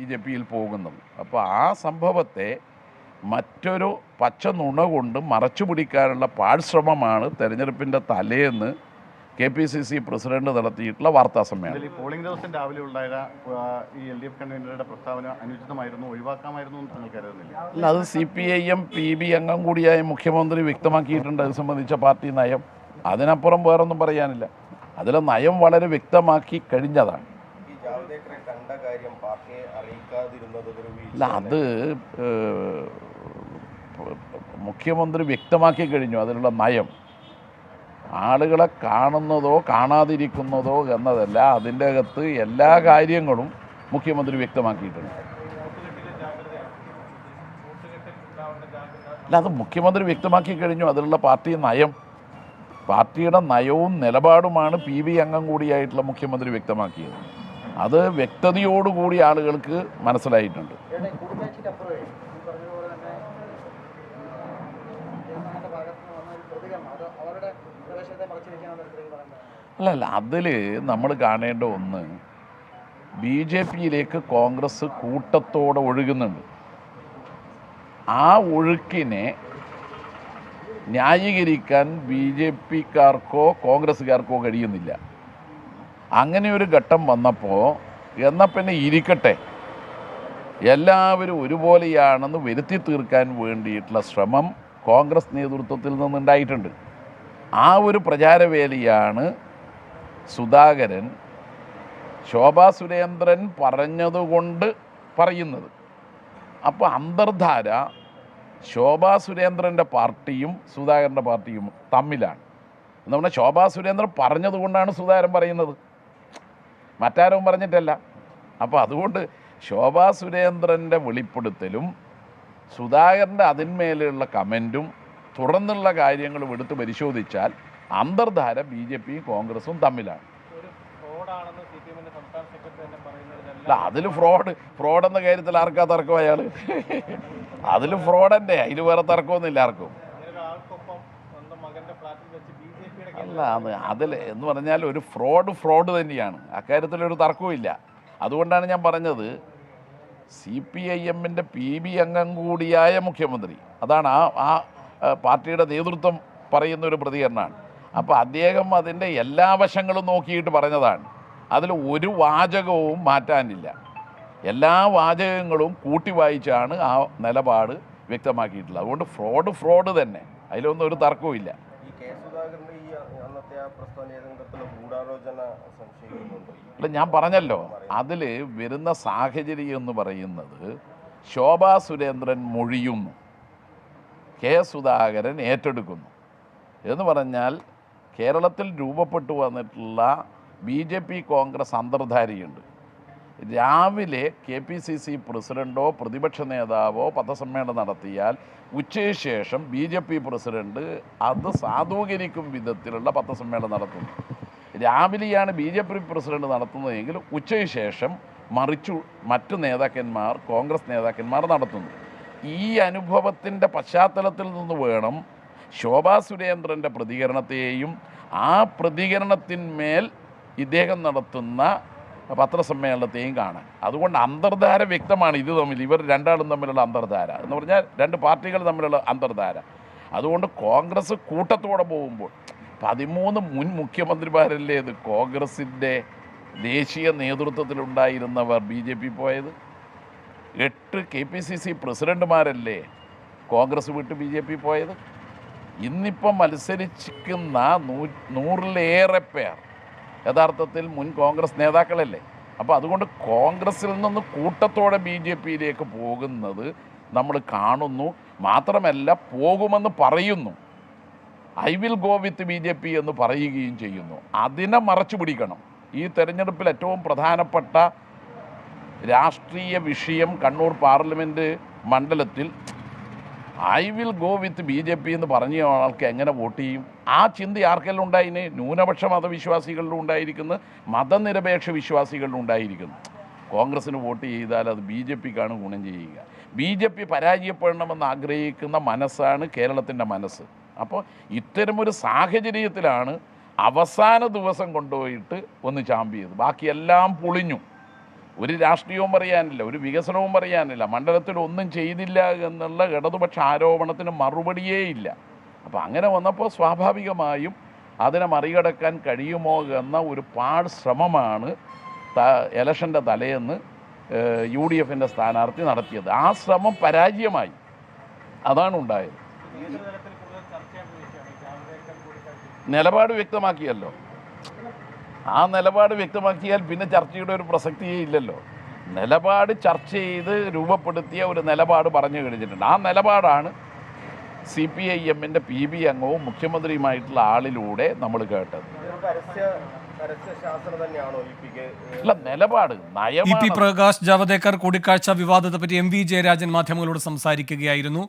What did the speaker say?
BJP-യിൽ പോകുന്നത്. അപ്പോൾ ആ സംഭവത്തെ മറ്റൊരു പച്ച നുണ കൊണ്ട് മറച്ചു പിടിക്കാനുള്ള പാഴ്ശ്രമമാണ് തെരഞ്ഞെടുപ്പിൻ്റെ തലേന്ന് KPCC പ്രസിഡന്റ് നടത്തിയിട്ടുള്ള വാർത്താ സമ്മേളനം. പോളിംഗ് ദിവസം രാവിലെ ഉണ്ടായ ഈ LDF കൺവീനറുടെ പ്രസ്താവന അനുചിതമായിരുന്നു, ഒഴിവാക്കാമായിരുന്നു എന്ന് നിങ്ങൾ കരുതുന്നില്ല? അല്ല, അത് CPIM PB അംഗം കൂടിയായ മുഖ്യമന്ത്രി വ്യക്തമാക്കിയിട്ടുണ്ട് അത് സംബന്ധിച്ച പാർട്ടി നയം. അതിനപ്പുറം വേറൊന്നും പറയാനില്ല. അതിലെ നയം വളരെ വ്യക്തമാക്കി കഴിഞ്ഞതാണ്. അല്ല, അത് മുഖ്യമന്ത്രി വ്യക്തമാക്കി കഴിഞ്ഞു അതിലുള്ള നയം. ആളുകളെ കാണുന്നതോ കാണാതിരിക്കുന്നതോ എന്നതല്ല, അതിൻ്റെ അകത്ത് എല്ലാ കാര്യങ്ങളും മുഖ്യമന്ത്രി വ്യക്തമാക്കിയിട്ടുണ്ട്. അല്ല, അത് മുഖ്യമന്ത്രി വ്യക്തമാക്കി കഴിഞ്ഞു അതിലുള്ള പാർട്ടി നയം. പാർട്ടിയുടെ നയവും നിലപാടുമാണ് PB അംഗം കൂടിയായിട്ടുള്ള മുഖ്യമന്ത്രി വ്യക്തമാക്കിയത്. അത് വ്യക്തതയോടുകൂടി ആളുകൾക്ക് മനസ്സിലായിട്ടുണ്ട്. അല്ല, അതിൽ നമ്മൾ കാണേണ്ട ഒന്ന്, BJP-യിലേക്ക് കോൺഗ്രസ് കൂട്ടത്തോടെ ഒഴുകുന്നുണ്ട്. ആ ഒഴുക്കിനെ ന്യായീകരിക്കാൻ BJP-ക്കാർക്കോ കോൺഗ്രസ്സുകാർക്കോ കഴിയുന്നില്ല. അങ്ങനെ ഒരു ഘട്ടം വന്നപ്പോൾ എന്നാൽ പിന്നെ ഇരിക്കട്ടെ, എല്ലാവരും ഒരുപോലെയാണെന്ന് വരുത്തി തീർക്കാൻ വേണ്ടിയിട്ടുള്ള ശ്രമം കോൺഗ്രസ് നേതൃത്വത്തിൽ നിന്നുണ്ടായിട്ടുണ്ട്. ആ ഒരു പ്രചാരവേലിയാണ് സുധാകരൻ ശോഭാ സുരേന്ദ്രൻ പറഞ്ഞതുകൊണ്ട് പറയുന്നത്. അപ്പോൾ അന്തർധാര ശോഭാ സുരേന്ദ്രൻ്റെ പാർട്ടിയും സുധാകരൻ്റെ പാർട്ടിയും തമ്മിലാണ്. എന്ന് പറഞ്ഞാൽ ശോഭാ സുരേന്ദ്രൻ പറഞ്ഞതുകൊണ്ടാണ് സുധാകരൻ പറയുന്നത്, മറ്റാരും പറഞ്ഞിട്ടല്ല. അപ്പോൾ അതുകൊണ്ട് ശോഭാ സുരേന്ദ്രൻ്റെ വെളിപ്പെടുത്തലും സുധാകരൻ്റെ അതിന്മേലുള്ള കമൻറ്റും തുടർന്നുള്ള കാര്യങ്ങളും എടുത്ത് പരിശോധിച്ചാൽ അന്തർധാര BJP-യും കോൺഗ്രസും തമ്മിലാണ്. അല്ല, അതിൽ ഫ്രോഡ് എന്ന കാര്യത്തിൽ ആർക്കാ തർക്കം? അയാൾ അതിൽ ഫ്രോഡല്ലേ, അതിൽ വേറെ തർക്കമൊന്നുമില്ല ആർക്കും. അല്ല, അതിൽ എന്ന് പറഞ്ഞാൽ ഒരു ഫ്രോഡ് തന്നെയാണ്, അക്കാര്യത്തിലൊരു തർക്കവുമില്ല. അതുകൊണ്ടാണ് ഞാൻ പറഞ്ഞത് CPIM-ൻ്റെ PB അംഗം കൂടിയായ മുഖ്യമന്ത്രി, അതാണ് ആ പാർട്ടിയുടെ നേതൃത്വം പറയുന്നൊരു പ്രതികരണമാണ്. അപ്പോൾ അദ്ദേഹം അതിൻ്റെ എല്ലാ വശങ്ങളും നോക്കിയിട്ട് പറഞ്ഞതാണ്. അതിൽ ഒരു വാചകവും മാറ്റാനില്ല. എല്ലാ വാചകങ്ങളും കൂട്ടി വായിച്ചാണ് ആ നിലപാട് വ്യക്തമാക്കിയിട്ടുള്ളത്. അതുകൊണ്ട് ഫ്രോഡ് തന്നെ, അതിലൊന്നും ഒരു തർക്കവുമില്ല. അല്ല, ഞാൻ പറഞ്ഞല്ലോ, അതിൽ വരുന്ന സാഹചര്യം എന്ന് പറയുന്നത് ശോഭാ സുരേന്ദ്രൻ മൊഴിയുന്നു, സുധാകരൻ ഏറ്റെടുക്കുന്നു എന്ന് പറഞ്ഞാൽ കേരളത്തിൽ രൂപപ്പെട്ടു വന്നിട്ടുള്ള BJP കോൺഗ്രസ് അന്തർധാരയുണ്ട്. രാവിലെ KPCC പ്രസിഡൻറ്റോ പ്രതിപക്ഷ നേതാവോ പത്രസമ്മേളനം നടത്തിയാൽ ഉച്ചയ്ക്ക് ശേഷം BJP പ്രസിഡന്റ് അത് സാധൂകരിക്കും വിധത്തിലുള്ള പത്രസമ്മേളനം നടത്തുന്നു. രാവിലെയാണ് BJP പ്രസിഡന്റ് നടത്തുന്നതെങ്കിൽ ഉച്ചയ്ക്ക് ശേഷം മറിച്ചു മറ്റു നേതാക്കന്മാർ, കോൺഗ്രസ് നേതാക്കന്മാർ നടത്തുന്നു. ഈ അനുഭവത്തിൻ്റെ പശ്ചാത്തലത്തിൽ നിന്ന് വേണം ശോഭാ സുരേന്ദ്രൻ്റെ പ്രതികരണത്തെയും ആ പ്രതികരണത്തിന്മേൽ ഇദ്ദേഹം നടത്തുന്ന പത്രസമ്മേളനത്തെയും കാണാൻ. അതുകൊണ്ട് അന്തർധാര വ്യക്തമാണ് ഇത് തമ്മിൽ, ഇവർ രണ്ടാളും തമ്മിലുള്ള അന്തർധാര എന്ന് പറഞ്ഞാൽ രണ്ട് പാർട്ടികൾ തമ്മിലുള്ള അന്തർധാര. അതുകൊണ്ട് കോൺഗ്രസ് കൂട്ടത്തോടെ പോകുമ്പോൾ 13 മുൻ മുഖ്യമന്ത്രിമാരല്ലേ ഇത് കോൺഗ്രസിൻ്റെ ദേശീയ നേതൃത്വത്തിലുണ്ടായിരുന്നവർ BJP പോയത്? 8 KPCC പ്രസിഡന്റുമാരല്ലേ കോൺഗ്രസ് വിട്ട് BJP പോയത്? ഇന്നിപ്പം മത്സരിച്ചിരിക്കുന്ന 100-ലേറെ പേർ യഥാർത്ഥത്തിൽ മുൻ കോൺഗ്രസ് നേതാക്കളല്ലേ. അപ്പോൾ അതുകൊണ്ട് കോൺഗ്രസിൽ നിന്ന് കൂട്ടത്തോടെ BJP-യിലേക്ക് പോകുന്നത് നമ്മൾ കാണുന്നു. മാത്രമല്ല, പോകുമെന്ന് പറയുന്നു, I will go with BJP എന്ന് പറയുകയും ചെയ്യുന്നു. അതിനെ മറച്ചു പിടിക്കണം. ഈ തെരഞ്ഞെടുപ്പിൽ ഏറ്റവും പ്രധാനപ്പെട്ട രാഷ്ട്രീയ വിഷയം കണ്ണൂർ പാർലമെൻറ്റ് മണ്ഡലത്തിൽ I will go with BJP എന്ന് പറഞ്ഞ ആൾക്ക് എങ്ങനെ വോട്ട് ചെയ്യും? ആ ചിന്ത ആർക്കെല്ലാം ഉണ്ടായിന്? ന്യൂനപക്ഷ മതവിശ്വാസികളിലും ഉണ്ടായിരിക്കുന്നു, മതനിരപേക്ഷ വിശ്വാസികളിലും ഉണ്ടായിരിക്കുന്നു. കോൺഗ്രസ്സിന് വോട്ട് ചെയ്താൽ അത് BJP-ക്കാണ് ഗുണം ചെയ്യുക. BJP പരാജയപ്പെടണമെന്ന് ആഗ്രഹിക്കുന്ന മനസ്സാണ് കേരളത്തിൻ്റെ മനസ്സ്. അപ്പോൾ ഇത്തരമൊരു സാഹചര്യത്തിലാണ് അവസാന ദിവസം കൊണ്ടുപോയിട്ട് ഒന്ന് ചാമ്പിയത്. ബാക്കിയെല്ലാം പൊളിഞ്ഞു. ഒരു രാഷ്ട്രീയവും പറയാനില്ല, ഒരു വികസനവും പറയാനില്ല, മണ്ഡലത്തിൽ ഒന്നും ചെയ്തില്ല എന്നുള്ള ഇടതുപക്ഷ ആരോപണത്തിന് മറുപടിയേ ഇല്ല. അപ്പോൾ അങ്ങനെ വന്നപ്പോൾ സ്വാഭാവികമായും അതിനെ മറികടക്കാൻ കഴിയുമോ എന്ന ഒരു പാട് ശ്രമമാണ് ഇലക്ഷൻ്റെ തലേന്ന് UDF-ൻ്റെ സ്ഥാനാർത്ഥി നടത്തിയത്. ആ ശ്രമം പരാജയമായി. അതാണ് ഉണ്ടായത്. നിലപാട് വ്യക്തമാക്കിയല്ലോ. ആ നിലപാട് വ്യക്തമാക്കിയാൽ പിന്നെ ചർച്ചയുടെ ഒരു പ്രസക്തിയേ ഇല്ലല്ലോ. നിലപാട് ചർച്ച ചെയ്ത് രൂപപ്പെടുത്തിയ ഒരു നിലപാട് പറഞ്ഞു കഴിഞ്ഞിട്ടുണ്ട്. ആ നിലപാടാണ് CPIM-ന്റെ PB അംഗവും മുഖ്യമന്ത്രിയുമായിട്ടുള്ള ആളിലൂടെ നമ്മൾ കേട്ടത്. അല്ല, നിലപാട് EP പ്രകാശ് ജാവദേക്കർ കൂടിക്കാഴ്ച വിവാദത്തെപ്പറ്റി MV ജയരാജൻ മാധ്യമങ്ങളോട് സംസാരിക്കുകയായിരുന്നു.